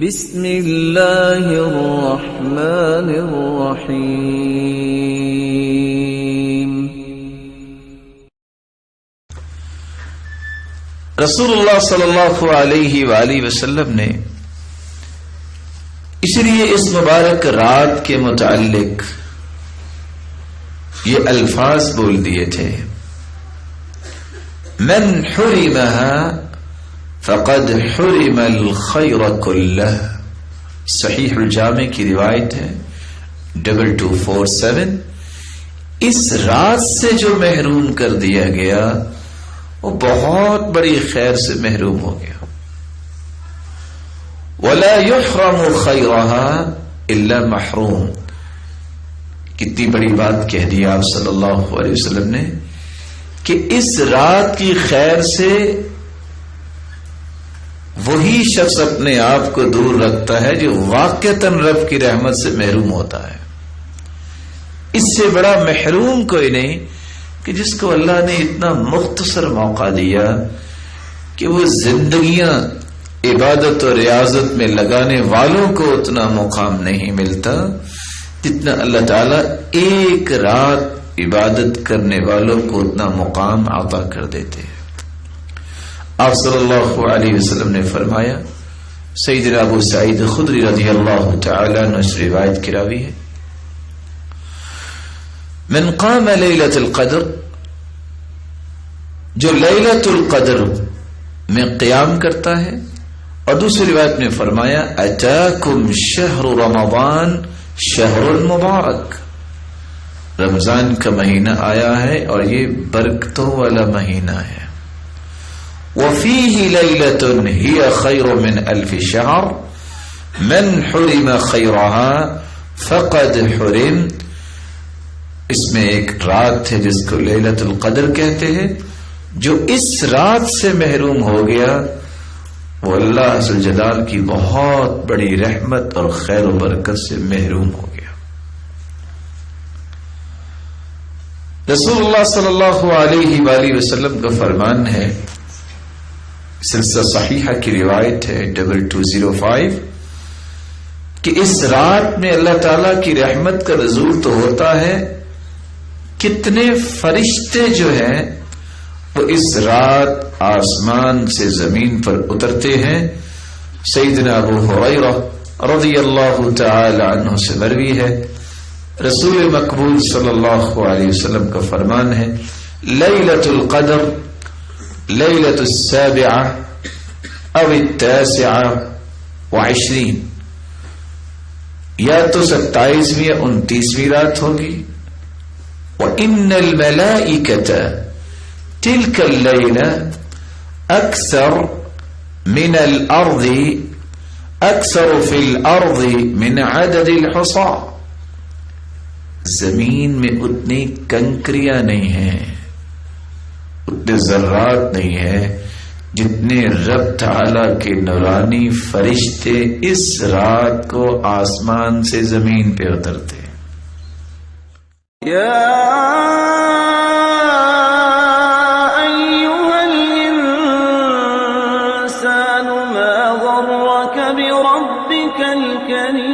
بسم اللہ الرحمن الرحیم۔ رسول اللہ صلی اللہ علیہ وآلہ وسلم نے اس لیے اس مبارک رات کے متعلق یہ الفاظ بول دیے تھے، من حرمها فقد حرم الخیر کلہ۔ صحیح الجامع کی روایت ہے 2247۔ اس رات سے جو محروم کر دیا گیا وہ بہت بڑی خیر سے محروم ہو گیا۔ ولا يحرم خیرها الا محروم۔ کتنی بڑی بات کہہ دی آپ صلی اللہ علیہ وسلم نے کہ اس رات کی خیر سے وہی شخص اپنے آپ کو دور رکھتا ہے جو واقعتاً رب کی رحمت سے محروم ہوتا ہے۔ اس سے بڑا محروم کوئی نہیں کہ جس کو اللہ نے اتنا مختصر موقع دیا کہ وہ زندگیاں عبادت اور ریاضت میں لگانے والوں کو اتنا مقام نہیں ملتا جتنا اللہ تعالیٰ ایک رات عبادت کرنے والوں کو اتنا مقام عطا کر دیتے ہیں۔ آپ صلی اللہ علیہ وسلم نے فرمایا، سیدنا ابو سعید خدری رضی اللہ تعالی عنہ اس روایت کی راوی ہے، من قام لیلۃ القدر، جو لیلۃ القدر میں قیام کرتا ہے۔ اور دوسری روایت میں فرمایا، اتاکم شہر رمضان شہر مبارک، رمضان کا مہینہ آیا ہے اور یہ برکتوں والا مہینہ ہے۔ وفیہ لیلۃ ہی خیر من الف شہر من حرم خیرها فقد حرم۔ اس میں ایک رات ہے جس کو لیلۃ القدر کہتے ہیں، جو اس رات سے محروم ہو گیا وہ اللہ ذل جلال کی بہت بڑی رحمت اور خیر و برکت سے محروم ہو گیا۔ رسول اللہ صلی اللہ علیہ وآلہ وسلم کا فرمان ہے، سلسلہ صحیحہ کی روایت ہے 2205، کہ اس رات میں اللہ تعالی کی رحمت کا نزول تو ہوتا ہے، کتنے فرشتے جو ہیں وہ اس رات آسمان سے زمین پر اترتے ہیں۔ سیدنا ابو ہریرہ رضی اللہ تعالی عنہ سے مروی ہے، رسول مقبول صلی اللہ علیہ وسلم کا فرمان ہے، لیلۃ القدر لیلۃ السابعہ او التاسعہ وعشرین، یا تو 27ویں یا 29ویں رات ہوگی۔ وَإِنَّ الْمَلَائِكَةَ تِلْكَ اللَّيْلَةَ أَكْثَرُ مِنَ الْأَرْضِ أَكْثَرُ فِي الْأَرْضِ مِنْ عَدَدِ الْحُصَاةِ، زمین میں اتنی کنکریاں نہیں ہیں، اتنے ذرات نہیں ہیں جتنے رب تعالی کے نورانی فرشتے اس رات کو آسمان سے زمین پہ اترتے ہیں۔ یا ایھا الانسان ما غرک بربک الکریم۔